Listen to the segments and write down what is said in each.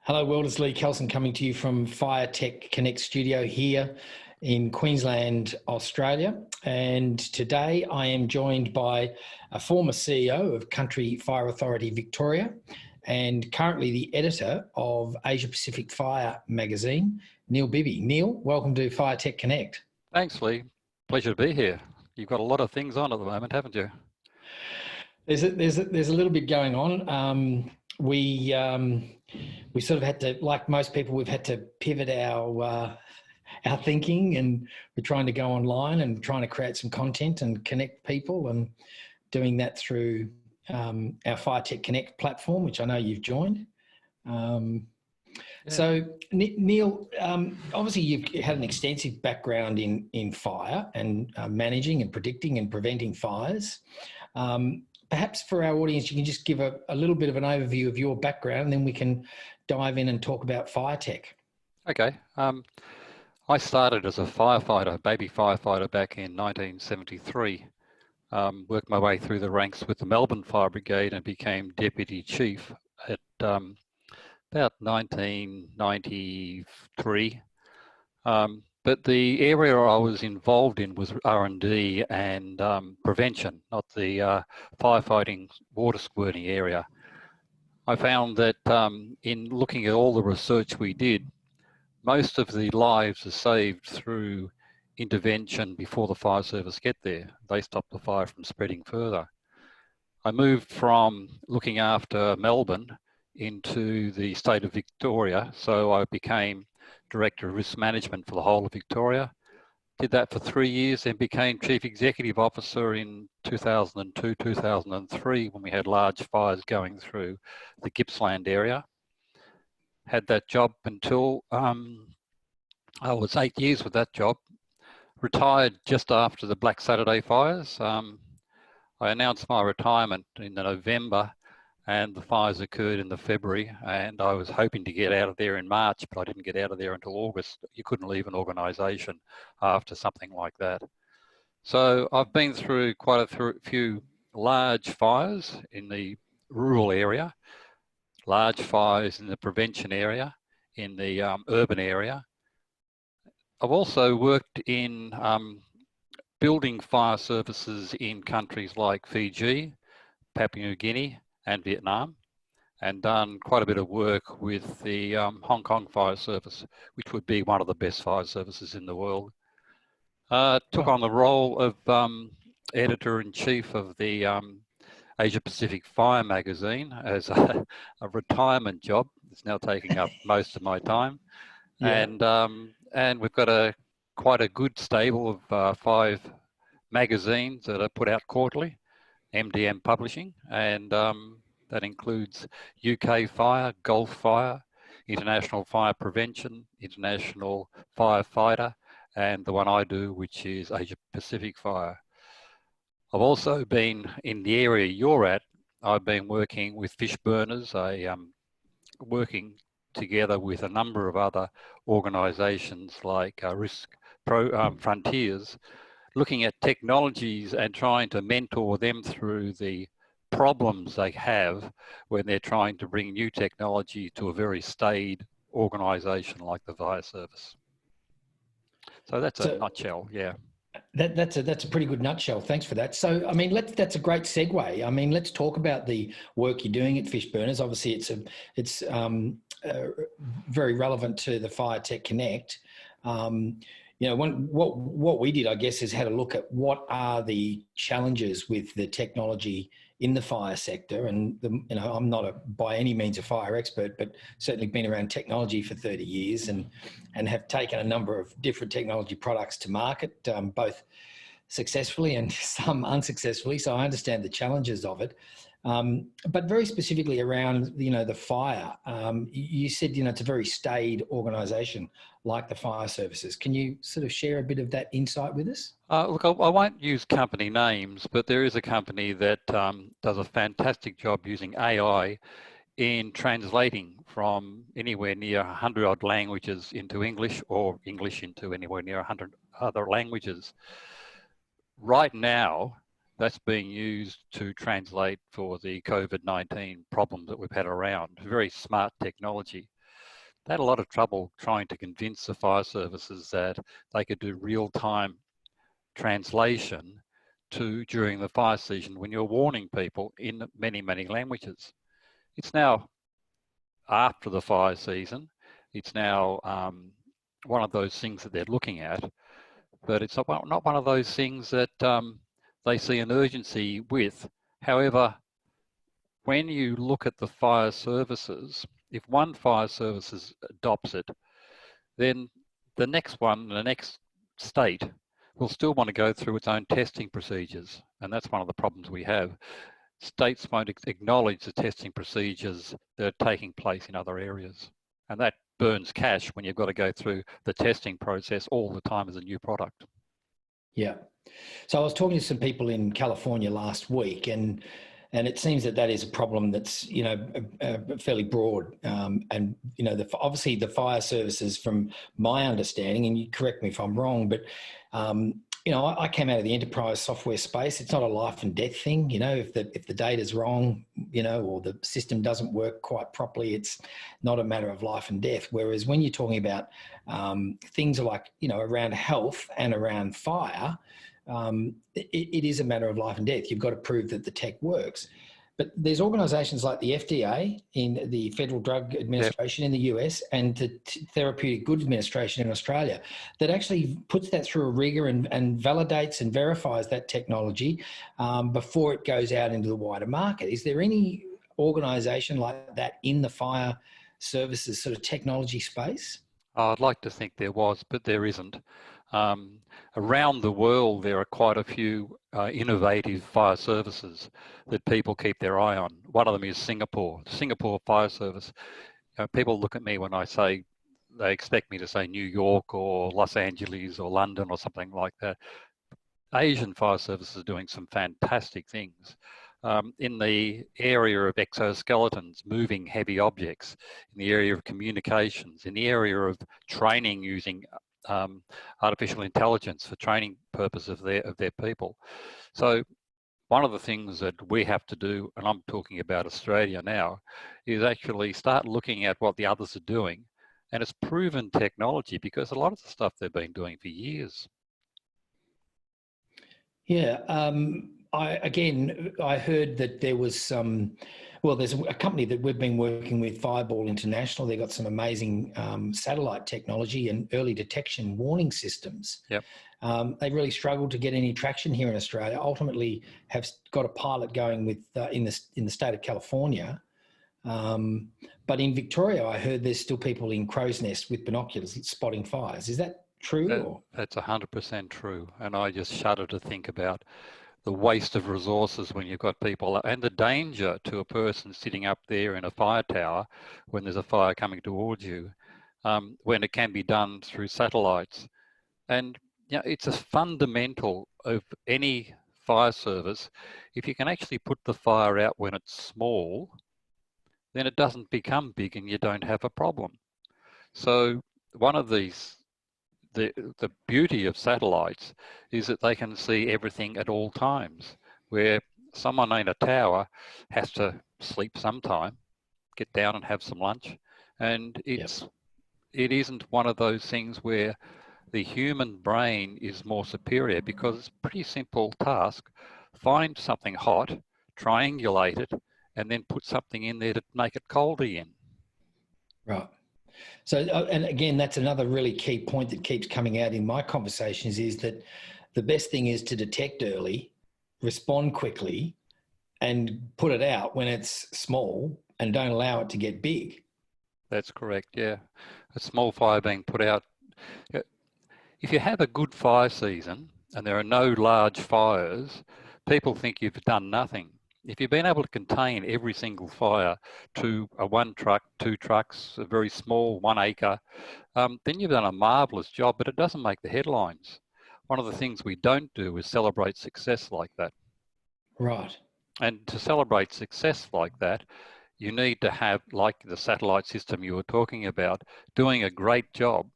Hello, world. It's Lee Kelson coming to you from Fire Tech Connect studio here in Queensland, Australia. And today I am joined by a former CEO of Country Fire Authority Victoria and currently the editor of Asia Pacific Fire magazine, Neil Bibby. Neil, welcome to Fire Tech Connect. Thanks, Lee. Pleasure to be here. You've got a lot of things on at the moment, haven't you? There's a little bit going on. We sort of had to, like most people, we've had to pivot our thinking, and we're trying to go online and trying to create some content and connect people, and doing that through our Fire Tech Connect platform, which I know you've joined. So Neil, obviously you've had an extensive background in fire and managing and predicting and preventing fires. Perhaps for our audience, you can just give a little bit of an overview of your background, and then we can dive in and talk about fire tech. Okay. I started as a firefighter, baby firefighter, back in 1973. Worked my way through the ranks with the Melbourne Fire Brigade and became deputy chief at about 1993. But the area I was involved in was R&D and prevention, not the firefighting water squirting area. I found that in looking at all the research we did, most of the lives are saved through intervention before the fire service get there. They stop the fire from spreading further. I moved from looking after Melbourne into the state of Victoria, so I became Director of Risk Management for the whole of Victoria. Did that for 3 years, then became Chief Executive Officer in 2002, 2003, when we had large fires going through the Gippsland area. Had that job until I was 8 years with that job. Retired just after the Black Saturday fires. I announced my retirement in November, and the fires occurred in the February, and I was hoping to get out of there in March, but I didn't get out of there until August. You couldn't leave an organisation after something like that. So I've been through quite a few large fires in the rural area, large fires in the prevention area, in the urban area. I've also worked in building fire services in countries like Fiji, Papua New Guinea, and Vietnam, and done quite a bit of work with the Hong Kong Fire Service, which would be one of the best fire services in the world. Took on the role of editor-in-chief of the Asia Pacific Fire magazine as a retirement job. It's now taking up most of my time. Yeah. And we've got quite a good stable of 5 magazines that are put out quarterly. MDM Publishing, and that includes UK Fire, Gulf Fire, International Fire Prevention, International Firefighter, and the one I do, which is Asia Pacific Fire. I've also been in the area you're at. I've been working with fish burners, working together with a number of other organisations like Risk Frontiers, looking at technologies and trying to mentor them through the problems they have when they're trying to bring new technology to a very staid organisation like the fire service. So that's a nutshell, yeah. That's a pretty good nutshell. Thanks for that. So, I mean, that's a great segue. I mean, let's talk about the work you're doing at Fishburners. Obviously, it's very relevant to the Fire Tech Connect. You know, what we did, I guess, is had a look at what are the challenges with the technology in the fire sector. And, you know, I'm not by any means a fire expert, but certainly been around technology for 30 years and have taken a number of different technology products to market, both successfully and some unsuccessfully. So I understand the challenges of it. But very specifically around, you know, the fire, you said, you know, it's a very staid organisation like the fire services. Can you sort of share a bit of that insight with us? Look, I won't use company names, but there is a company that does a fantastic job using AI in translating from anywhere near 100 odd languages into English, or English into anywhere near 100 other languages. Right now, that's being used to translate for the COVID-19 problem that we've had around. Very smart technology. they had a lot of trouble trying to convince the fire services that they could do real-time translation during the fire season when you're warning people in many, many languages. It's now after the fire season. It's now one of those things that they're looking at, but it's not one of those things that they see an urgency with. However, when you look at the fire services, if one fire service adopts it, then the next one, the next state, will still want to go through its own testing procedures. And that's one of the problems we have. States won't acknowledge the testing procedures that are taking place in other areas. And that burns cash when you've got to go through the testing process all the time as a new product. Yeah. So I was talking to some people in California last week, and it seems that is a problem that's, fairly broad. And, obviously the fire services, from my understanding, and you correct me if I'm wrong, but, I came out of the enterprise software space. It's not a life and death thing. If the data's wrong, or the system doesn't work quite properly, it's not a matter of life and death. Whereas when you're talking about things like, around health and around fire, it is a matter of life and death. You've got to prove that the tech works. But there's organisations like the FDA in the Federal Drug Administration in the US and the Therapeutic Goods Administration in Australia that actually puts that through a rigour and validates and verifies that technology before it goes out into the wider market. Is there any organisation like that in the fire services sort of technology space? I'd like to think there was, but there isn't. Around the world, there are quite a few innovative fire services that people keep their eye on. One of them is Singapore. The Singapore Fire Service. People look at me when I say, they expect me to say New York or Los Angeles or London or something like that. Asian fire services are doing some fantastic things. In the area of exoskeletons, moving heavy objects, in the area of communications, in the area of training using artificial intelligence for training purpose of their people. So one of the things that we have to do, and I'm talking about Australia now, is actually start looking at what the others are doing. And it's proven technology, because a lot of the stuff they've been doing for years. Yeah. I heard that there was there's a company that we've been working with, Fireball International. They've got some amazing satellite technology and early detection warning systems. Yep. They really struggled to get any traction here in Australia. Ultimately, have got a pilot going with in the state of California. But in Victoria, I heard there's still people in crow's nest with binoculars spotting fires. Is that true? That's 100% true. And I just shudder to think about the waste of resources when you've got people, and the danger to a person sitting up there in a fire tower when there's a fire coming towards you, when it can be done through satellites. And it's a fundamental of any fire service. If you can actually put the fire out when it's small, then it doesn't become big and you don't have a problem. So one of these, the beauty of satellites is that they can see everything at all times, where someone in a tower has to sleep sometime, get down and have some lunch. And it isn't one of those things where the human brain is more superior, because it's a pretty simple task. Find something hot, triangulate it, and then put something in there to make it cold again. Right. So, and again, that's another really key point that keeps coming out in my conversations, is that the best thing is to detect early, respond quickly, and put it out when it's small, and don't allow it to get big. That's correct, yeah. A small fire being put out. If you have a good fire season and there are no large fires, people think you've done nothing. If you've been able to contain every single fire to a 1 truck, 2 trucks, a very small 1 acre, then you've done a marvellous job, but it doesn't make the headlines. One of the things we don't do is celebrate success like that. Right. And to celebrate success like that, you need to have, like the satellite system you were talking about, doing a great job.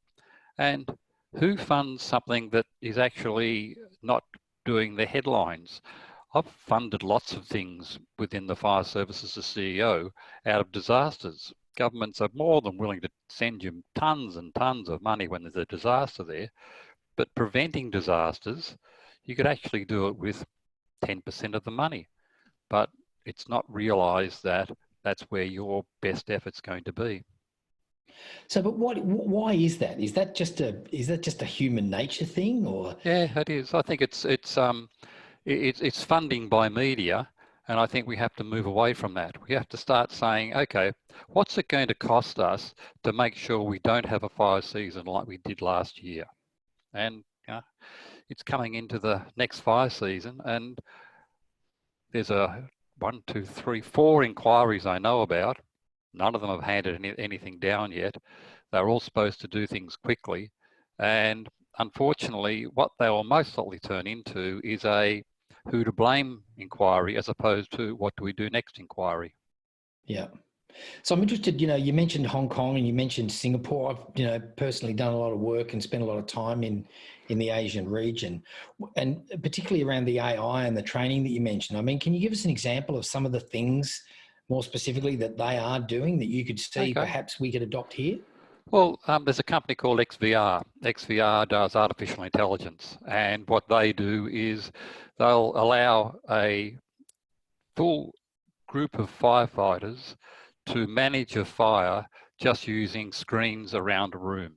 And who funds something that is actually not doing the headlines? I've funded lots of things within the fire service as a CEO out of disasters. Governments are more than willing to send you tons and tons of money when there's a disaster there, but preventing disasters, you could actually do it with 10% of the money, but it's not realised that that's where your best effort's going to be. So, but why is that? Is that just a human nature thing, or? Yeah, it is. I think it's funding by media, and I think we have to move away from that. We have to start saying, okay, what's it going to cost us to make sure we don't have a fire season like we did last year? And it's coming into the next fire season, and there's a 4 inquiries I know about. None of them have handed anything down yet. They're all supposed to do things quickly. And unfortunately, what they will most likely turn into is a who to blame inquiry as opposed to what do we do next inquiry. Yeah. So I'm interested, you mentioned Hong Kong and you mentioned Singapore. I've, personally done a lot of work and spent a lot of time in the Asian region, and particularly around the AI and the training that you mentioned. I mean, can you give us an example of some of the things more specifically that they are doing that you could see perhaps we could adopt here? Well, there's a company called XVR. XVR does artificial intelligence, and what they do is they'll allow a full group of firefighters to manage a fire just using screens around a room.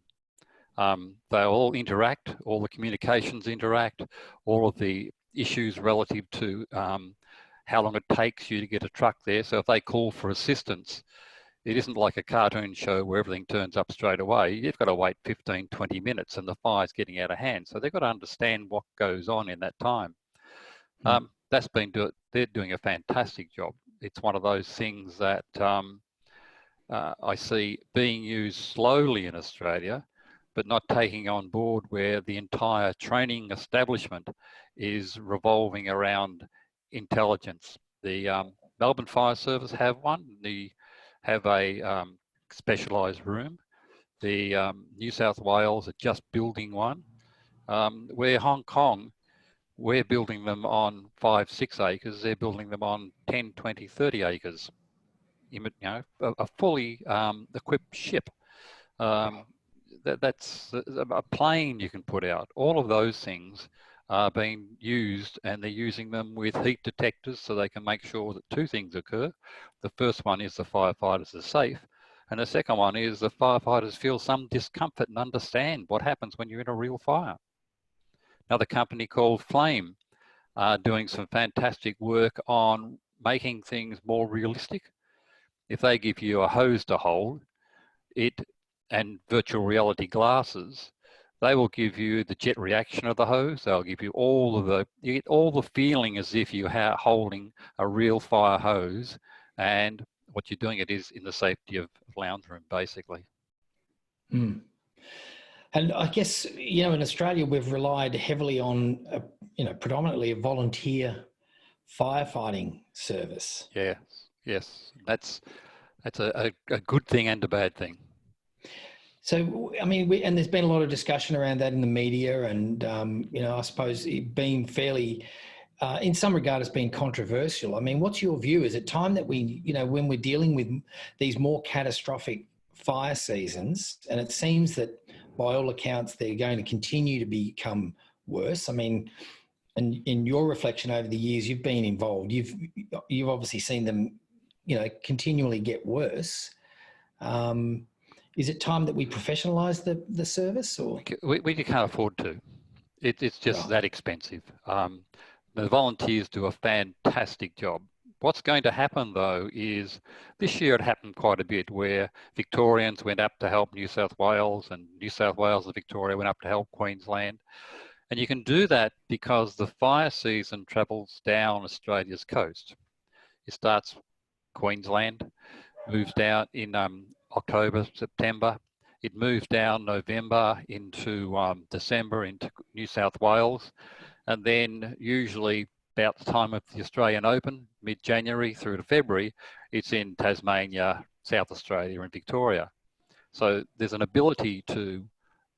They all interact, all the communications interact, all of the issues relative to how long it takes you to get a truck there. So if they call for assistance, it isn't like a cartoon show where everything turns up straight away. You've got to wait 15, 20 minutes and the fire's getting out of hand. So they've got to understand what goes on in that time. They're doing a fantastic job. It's one of those things that I see being used slowly in Australia, but not taking on board where the entire training establishment is revolving around intelligence. The Melbourne Fire Service have one. They have a specialised room. The New South Wales are just building one. Where Hong Kong, we're building them on 5, 6 acres. They're building them on 10, 20, 30 acres. A fully equipped ship. That's a plane you can put out. All of those things are being used, and they're using them with heat detectors so they can make sure that 2 things occur. The first one is the firefighters are safe, and the second one is the firefighters feel some discomfort and understand what happens when you're in a real fire. Another company called Flame are doing some fantastic work on making things more realistic. If they give you a hose to hold, and virtual reality glasses, they will give you the jet reaction of the hose. They'll give you you get all the feeling as if you're holding a real fire hose, and what you're doing it is in the safety of a lounge room, basically. And I guess, in Australia, we've relied heavily on, predominantly a volunteer firefighting service. Yes. That's a good thing and a bad thing. So, I mean, and there's been a lot of discussion around that in the media, and, I suppose it being fairly, in some regard, it's been controversial. I mean, what's your view? Is it time that we, when we're dealing with these more catastrophic fire seasons, and it seems that by all accounts, they're going to continue to become worse. I mean, and in your reflection over the years you've been involved, you've obviously seen them, continually get worse. Is it time that we professionalise the service, or we can't afford to? It's just that expensive. The volunteers do a fantastic job. What's going to happen though is this year it happened quite a bit where Victorians went up to help New South Wales, and New South Wales and Victoria went up to help Queensland. And you can do that because the fire season travels down Australia's coast. It starts Queensland, moves down in October, September. It moves down November into December into New South Wales. And then usually about the time of the Australian Open, mid-January through to February, it's in Tasmania, South Australia and Victoria. So there's an ability to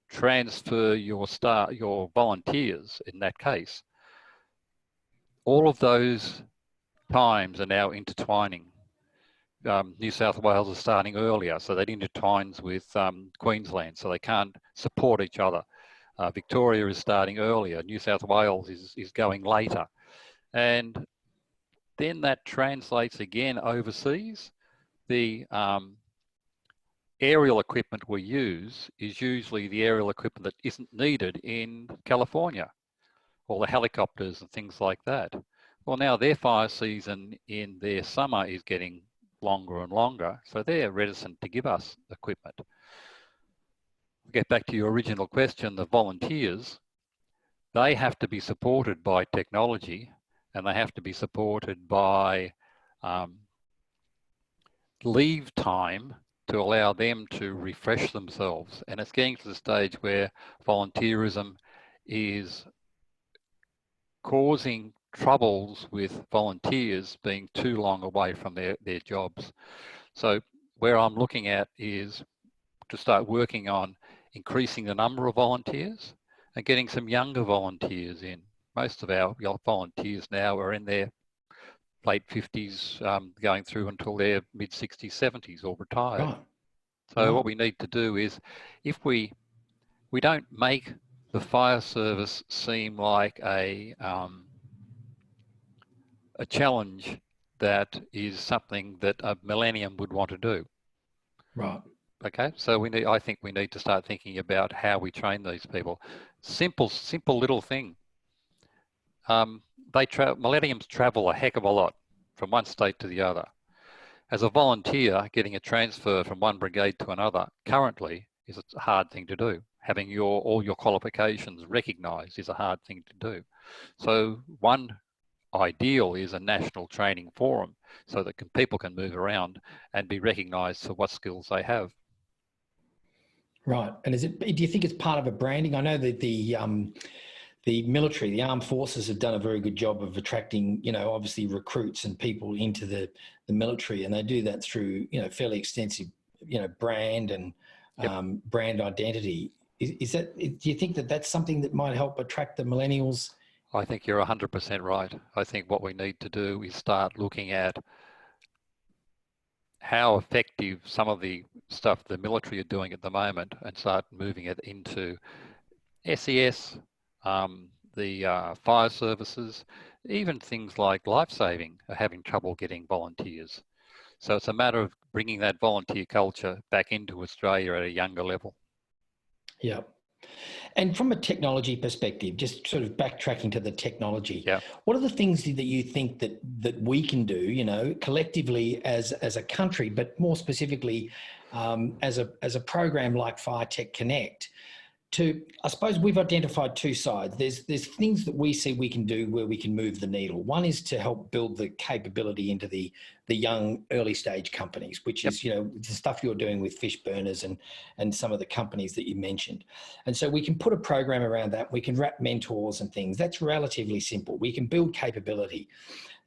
transfer your volunteers in that case. All of those times are now intertwining. New South Wales is starting earlier, so that intertwines with Queensland, so they can't support each other. Victoria is starting earlier. New South Wales is going later. And then that translates again overseas. The aerial equipment we use is usually the aerial equipment that isn't needed in California, or the helicopters and things like that. Well, now their fire season in their summer is getting longer and longer, so they're reticent to give us equipment. Get back to your original question, the volunteers, they have to be supported by technology, and they have to be supported by leave time to allow them to refresh themselves. And it's getting to the stage where volunteerism is causing troubles with volunteers being too long away from their jobs. So where I'm looking at is to start working on increasing the number of volunteers and getting some younger volunteers in. Most of our volunteers now are in their late 50s, going through until their mid 60s, 70s, or retired. Right. So what we need to do is, if we don't make the fire service seem like a challenge that is something that a millennium would want to do. Right. Okay, so I think we need to start thinking about how we train these people. Simple little thing. Millenniums travel a heck of a lot from one state to the other. As a volunteer, getting a transfer from one brigade to another currently is a hard thing to do. Having all your qualifications recognised is a hard thing to do. So one ideal is a national training forum so that people can move around and be recognised for what skills they have. Right. And do you think it's part of a branding? I know that the military, the armed forces have done a very good job of attracting, obviously recruits and people into the military, and they do that through, fairly extensive, brand and brand identity. Is that, do you think that that's something that might help attract the millennials? I think you're 100% right. I think what we need to do is start looking at how effective some of the stuff the military are doing at the moment and start moving it into SES, the fire services, even things like life-saving are having trouble getting volunteers. So it's a matter of bringing that volunteer culture back into Australia at a younger level. Yeah. And from a technology perspective, just sort of backtracking to the technology, what are the things that you think that we can do, collectively as a country, but more specifically as a program like Fire Tech Connect? I suppose we've identified two sides. There's things that we see we can do where we can move the needle. One is to help build the capability into the young early stage companies, which is, the stuff you're doing with fish burners and some of the companies that you mentioned. And so we can put a program around that. We can wrap mentors and things. That's relatively simple. We can build capability.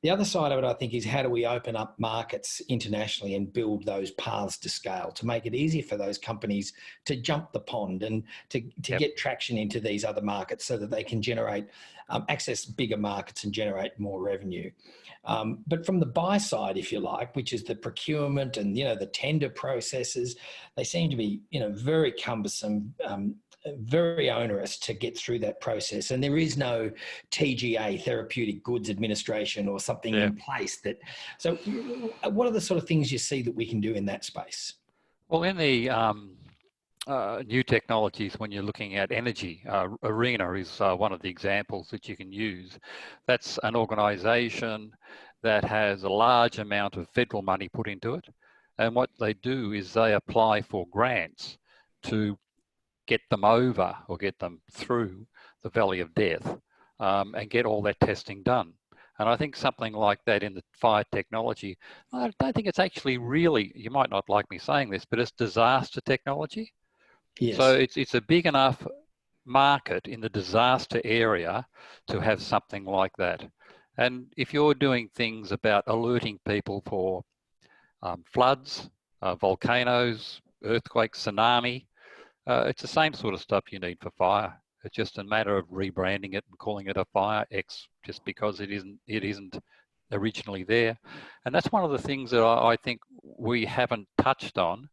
The other side of it, I think, is how do we open up markets internationally and build those paths to scale to make it easier for those companies to jump the pond and to get traction into these other markets so that they can generate, access bigger markets and generate more revenue. But from the buy side, if you like, which is the procurement and, the tender processes, they seem to be, very cumbersome, very onerous to get through that process. And there is no TGA, Therapeutic Goods Administration, or something in place so what are the sort of things you see that we can do in that space? Well, in the new technologies, when you're looking at energy, ARENA is one of the examples that you can use. That's an organisation that has a large amount of federal money put into it. And what they do is they apply for grants to get them over or get them through the valley of death and get all that testing done. And I think something like that in the fire technology, I don't think it's actually really, you might not like me saying this, but it's disaster technology. Yes. So it's a big enough market in the disaster area to have something like that. And if you're doing things about alerting people for floods, volcanoes, earthquakes, tsunami, it's the same sort of stuff you need for fire. It's just a matter of rebranding it and calling it a fire X, just because it isn't originally there. And that's one of the things that I think we haven't touched on,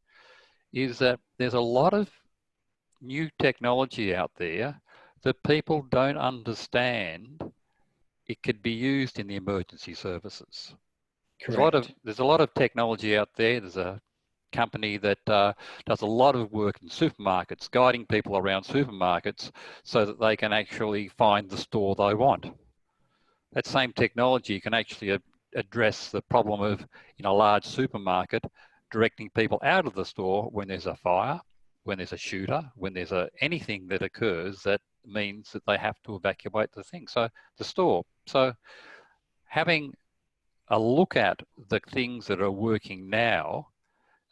is that there's a lot of new technology out there that people don't understand it could be used in the emergency services. Correct. There's a lot of technology out there. There's a company that does a lot of work in supermarkets, guiding people around supermarkets so that they can actually find the store they want. That same technology can actually address the problem of, in a large supermarket, directing people out of the store when there's a fire, when there's a shooter, when there's anything that occurs that means that they have to evacuate the thing. So the store. So having a look at the things that are working now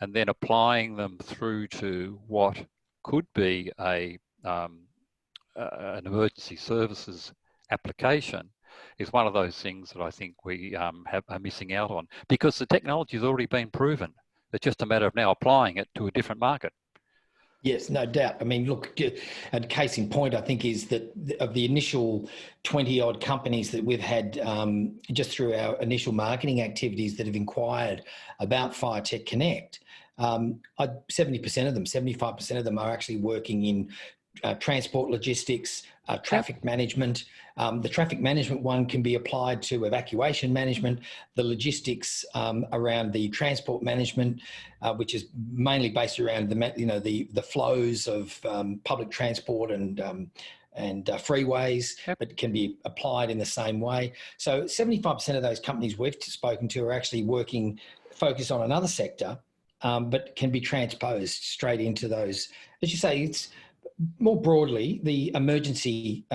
and then applying them through to what could be an emergency services application is one of those things that I think we are missing out on, because the technology has already been proven. It's just a matter of now applying it to a different market. Yes, no doubt. I mean, look, a case in point, I think, is that of the initial 20-odd companies that we've had just through our initial marketing activities that have inquired about FireTech Connect, 70% of them, 75% of them are actually working in transport logistics, traffic management. The traffic management one can be applied to evacuation management, the logistics around the transport management, which is mainly based around the flows of public transport and freeways, but can be applied in the same way. So 75% of those companies we've spoken to are actually focused on another sector, but can be transposed straight into those. As you say, it's more broadly the emergency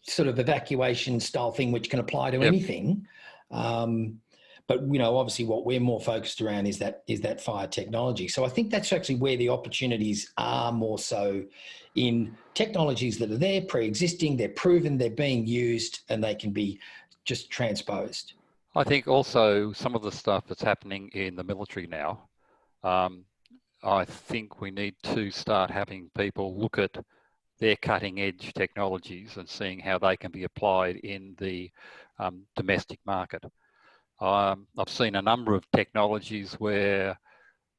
sort of evacuation style thing, which can apply to anything. But obviously, what we're more focused around is that fire technology. So I think that's actually where the opportunities are, more so in technologies that are there, pre-existing, they're proven, they're being used, and they can be just transposed. I think also some of the stuff that's happening in the military now, I think we need to start having people look at their cutting edge technologies and seeing how they can be applied in the domestic market. I've seen a number of technologies where,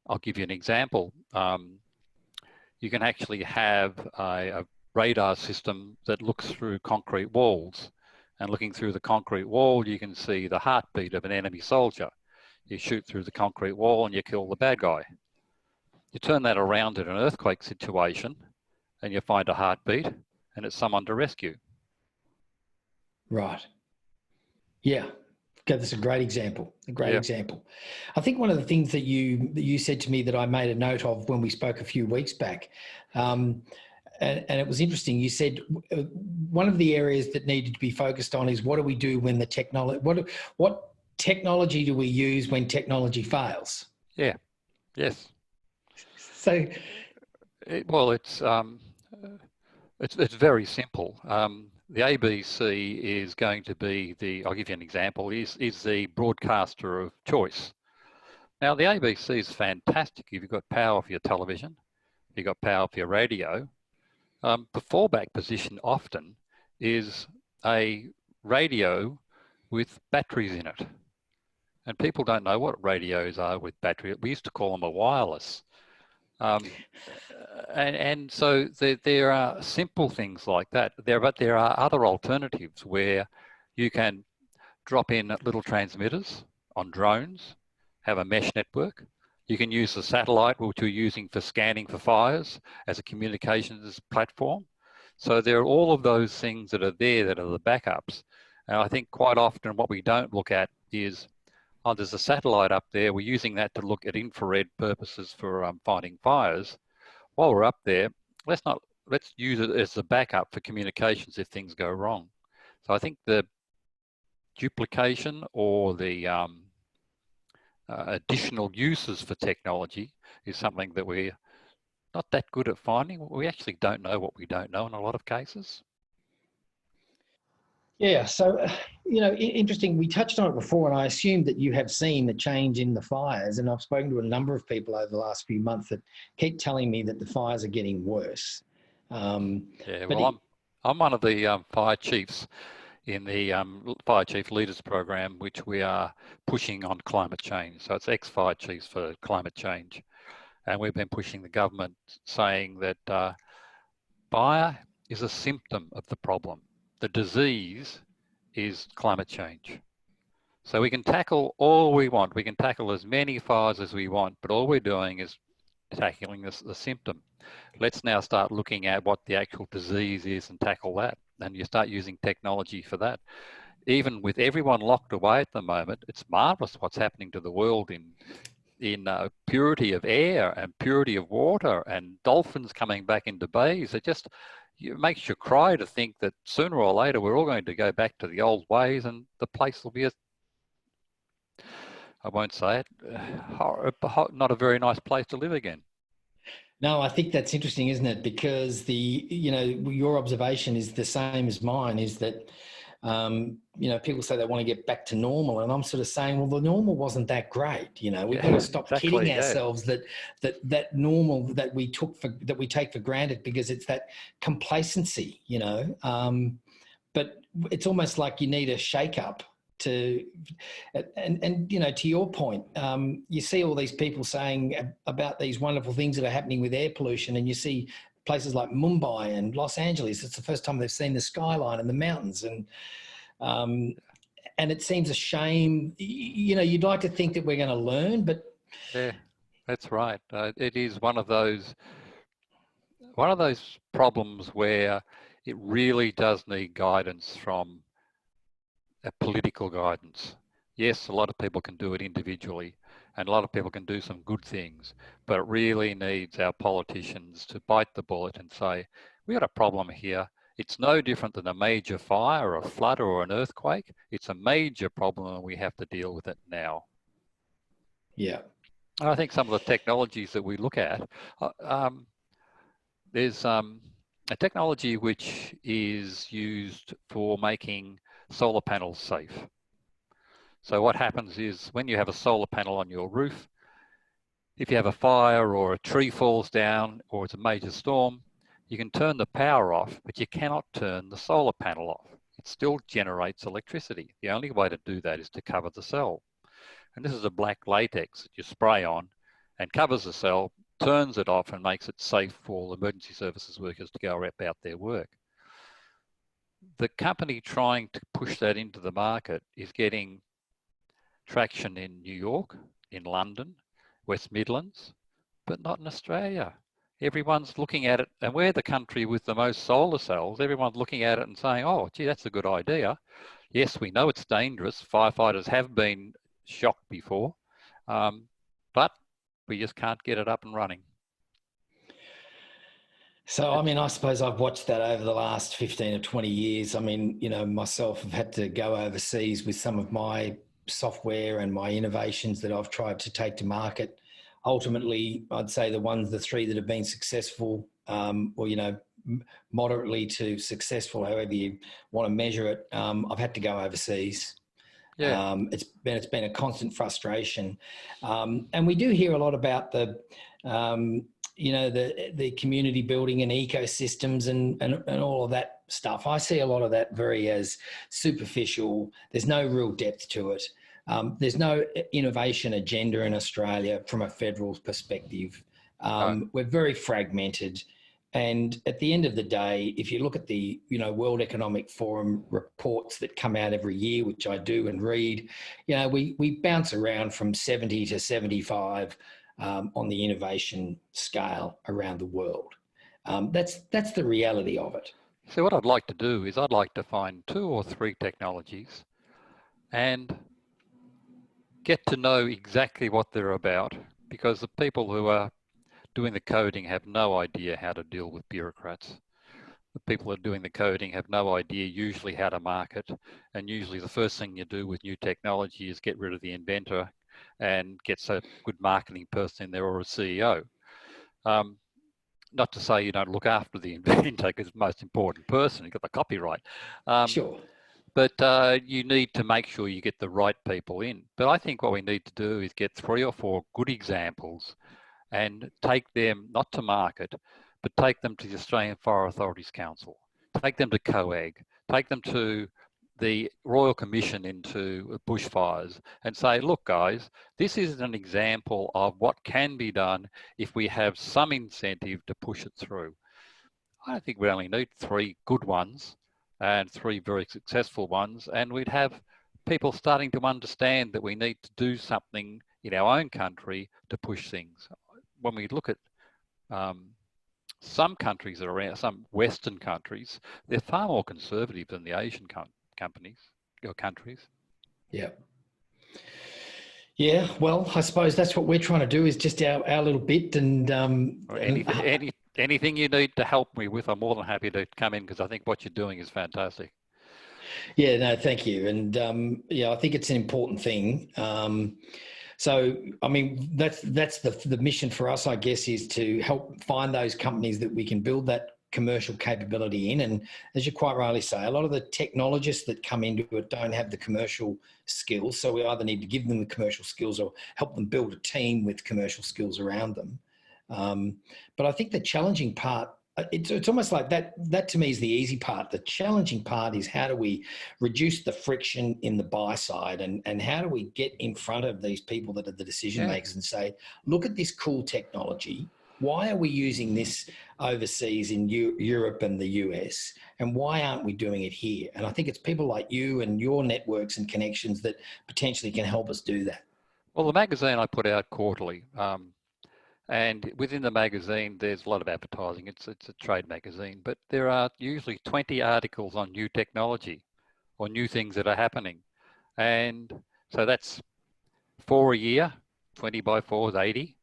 I'll give you an example. You can actually have a radar system that looks through concrete walls, and looking through the concrete wall, you can see the heartbeat of an enemy soldier. You shoot through the concrete wall and you kill the bad guy. You turn that around in an earthquake situation and you find a heartbeat and it's someone to rescue. Right. Yeah. Okay, that's a great example. Example. I think one of the things that you said to me that I made a note of when we spoke a few weeks back, and it was interesting. You said one of the areas that needed to be focused on is what do we do when the technology? What technology do we use when technology fails? Yeah. Yes. So, it's very simple. The ABC is going to be I'll give you an example, is the broadcaster of choice. Now, the ABC is fantastic if you've got power for your television, if you've got power for your radio. The fallback position often is a radio with batteries in it. And people don't know what radios are with battery. We used to call them a wireless. And so there are simple things like that. But there are other alternatives where you can drop in little transmitters on drones, have a mesh network. You can use the satellite, which you're using for scanning for fires, as a communications platform. So there are all of those things that are there that are the backups. And I think quite often what we don't look at is, there's a satellite up there. We're using that to look at infrared purposes for fighting fires. While we're up there, let's use it as a backup for communications if things go wrong. So I think the duplication or the additional uses for technology is something that we're not that good at finding. We actually don't know what we don't know in a lot of cases. Yeah, so, interesting. We touched on it before, and I assume that you have seen the change in the fires, and I've spoken to a number of people over the last few months that keep telling me that the fires are getting worse. I'm one of the fire chiefs in the Fire Chief Leaders Program, which we are pushing on climate change. So it's ex-fire chiefs for climate change. And we've been pushing the government saying that fire is a symptom of the problem. The disease is climate change. So we can tackle all we want. We can tackle as many fires as we want, but all we're doing is tackling the symptom. Let's now start looking at what the actual disease is and tackle that. And you start using technology for that. Even with everyone locked away at the moment, it's marvelous what's happening to the world in purity of air and purity of water, and dolphins coming back into bays. It makes you cry to think that sooner or later we're all going to go back to the old ways, and the place will be I won't say it, not a very nice place to live again. No, I think that's interesting, isn't it? Because your observation is the same as mine, is that, people say they want to get back to normal. And I'm sort of saying, well, the normal wasn't that great. We've got to stop kidding ourselves that normal that we take for granted, because it's that complacency, but it's almost like you need a shake up to your point, you see all these people saying about these wonderful things that are happening with air pollution, and you see places like Mumbai and Los Angeles. It's the first time they've seen the skyline and the mountains, and it seems a shame. You'd like to think that we're going to learn, but yeah, that's right. It is one of those problems where it really does need guidance from political guidance. Yes, a lot of people can do it individually, and a lot of people can do some good things, but it really needs our politicians to bite the bullet and say, we got a problem here. It's no different than a major fire or a flood or an earthquake. It's a major problem and we have to deal with it now. Yeah. And I think some of the technologies that we look at, there's a technology which is used for making solar panels safe. So what happens is when you have a solar panel on your roof, if you have a fire or a tree falls down or it's a major storm, you can turn the power off, but you cannot turn the solar panel off. It still generates electricity. The only way to do that is to cover the cell. And this is a black latex that you spray on and covers the cell, turns it off and makes it safe for emergency services workers to go about their work. The company trying to push that into the market is getting traction in New York, in London, West Midlands, but not in Australia. Everyone's looking at it, and we're the country with the most solar cells. Everyone's looking at it and saying, oh, gee, that's a good idea. Yes, we know it's dangerous. Firefighters have been shocked before, but we just can't get it up and running. So, I suppose I've watched that over the last 15 or 20 years. Myself have had to go overseas with some of my software and my innovations that I've tried to take to market. Ultimately, I'd say the three that have been successful, moderately to successful, however you want to measure it, I've had to go overseas. Yeah. It's been a constant frustration. And we do hear a lot about the community building and ecosystems and all of that stuff. I see a lot of that very as superficial. There's no real depth to it. There's no innovation agenda in Australia from a federal perspective. We're very fragmented. And at the end of the day, if you look at the World Economic Forum reports that come out every year, which I do and read, we bounce around from 70 to 75 on the innovation scale around the world. That's the reality of it. So what I'd like to do is I'd like to find 2 or 3 technologies and get to know exactly what they're about, because the people who are doing the coding have no idea how to deal with bureaucrats. The people who are doing the coding have no idea usually how to market, and usually the first thing you do with new technology is get rid of the inventor and get a good marketing person in there or a CEO. Not to say you don't look after the inventor, because it's the most important person, you've got the copyright. Sure. But you need to make sure you get the right people in. But I think what we need to do is get 3 or 4 good examples and take them, not to market, but take them to the Australian Fire Authorities Council, take them to COAG, take them to the Royal Commission into bushfires and say, look, guys, this is an example of what can be done if we have some incentive to push it through. I think we only need 3 good ones and 3 very successful ones, and we'd have people starting to understand that we need to do something in our own country to push things. When we look at some countries that are around, some Western countries, they're far more conservative than the Asian countries. Yeah. Yeah, well, I suppose that's what we're trying to do, is just our little bit. And anything you need to help me with, I'm more than happy to come in, because I think what you're doing is fantastic. Yeah, no, thank you. And I think it's an important thing. So, I mean, that's the mission for us, I guess, is to help find those companies that we can build that commercial capability in. And as you quite rightly say, a lot of the technologists that come into it don't have the commercial skills. So we either need to give them the commercial skills or help them build a team with commercial skills around them. But I think the challenging part, it's almost like that to me is the easy part. The challenging part is, how do we reduce the friction in the buy side, and how do we get in front of these people that are the decision makers and say, look at this cool technology. Why are we using this overseas in Europe and the US? And why aren't we doing it here? And I think it's people like you and your networks and connections that potentially can help us do that. Well, the magazine I put out quarterly, and within the magazine, there's a lot of advertising. It's a trade magazine, but there are usually 20 articles on new technology or new things that are happening. And so that's 4 a year, 20 by 4 is 80.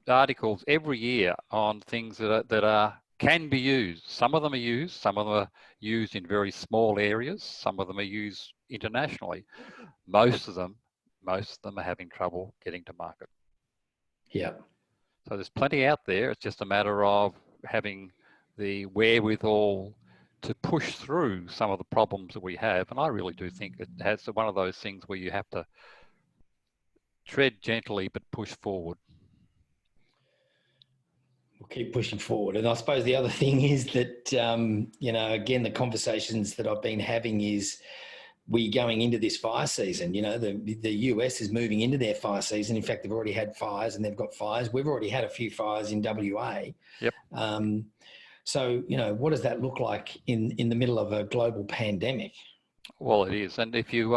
Articles every year on things that can be used. Some of them are used, some of them are used in very small areas, some of them are used internationally. Most of them are having trouble getting to market. Yeah. So there's plenty out there. It's just a matter of having the wherewithal to push through some of the problems that we have. And I really do think it has one of those things where you have to tread gently but push forward. We'll keep pushing forward. And I suppose the other thing is that, again, the conversations that I've been having is, we going into this fire season, the US is moving into their fire season. In fact, they've already had fires and they've got fires. We've already had a few fires in WA. Yep. So, what does that look like in the middle of a global pandemic? Well, it is. And if you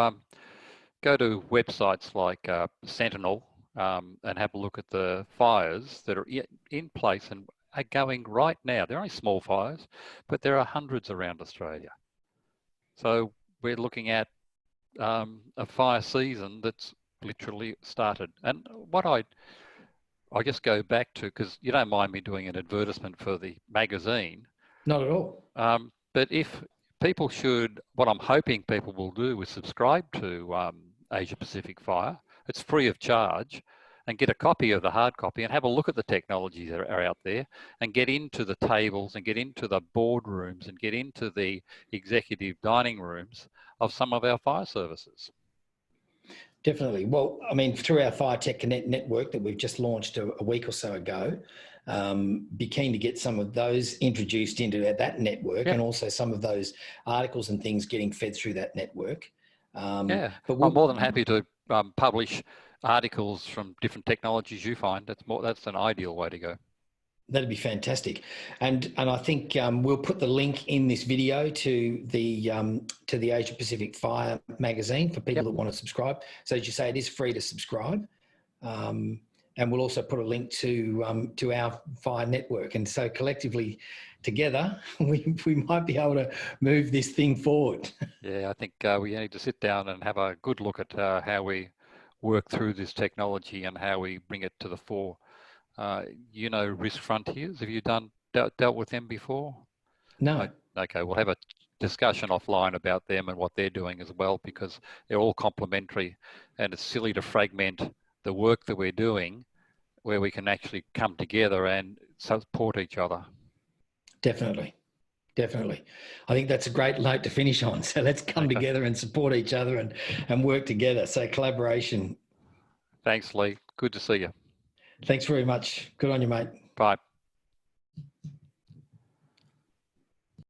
go to websites like Sentinel and have a look at the fires that are in place and are going right now, they're only small fires, but there are hundreds around Australia. So we're looking at a fire season that's literally started. And what I just go back to, because you don't mind me doing an advertisement for the magazine. Not at all. But if people what I'm hoping people will do is subscribe to Asia Pacific Fire. It's free of charge, and get a copy of the hard copy and have a look at the technologies that are out there, and get into the tables and get into the boardrooms and get into the executive dining rooms of some of our fire services. Definitely. Well, I mean, through our Fire Tech Connect network that we've just launched a week or so ago, be keen to get some of those introduced into that network, and also some of those articles and things getting fed through that network. But I'm more than happy to publish articles from different technologies you find. That's an ideal way to go. That'd be fantastic, and I think we'll put the link in this video to the Asia Pacific Fire magazine for people that want to subscribe. So as you say, it is free to subscribe, and we'll also put a link to our fire network. And so collectively, together, we might be able to move this thing forward. Yeah, I think we need to sit down and have a good look at how we work through this technology and how we bring it to the fore. Risk Frontiers, have you dealt with them before? No. Okay, we'll have a discussion offline about them and what they're doing as well, because they're all complementary, and it's silly to fragment the work that we're doing where we can actually come together and support each other. Definitely. I think that's a great note to finish on. So let's come together and support each other and work together. So collaboration. Thanks, Lee. Good to see you. Thanks very much. Good on you, mate. Bye.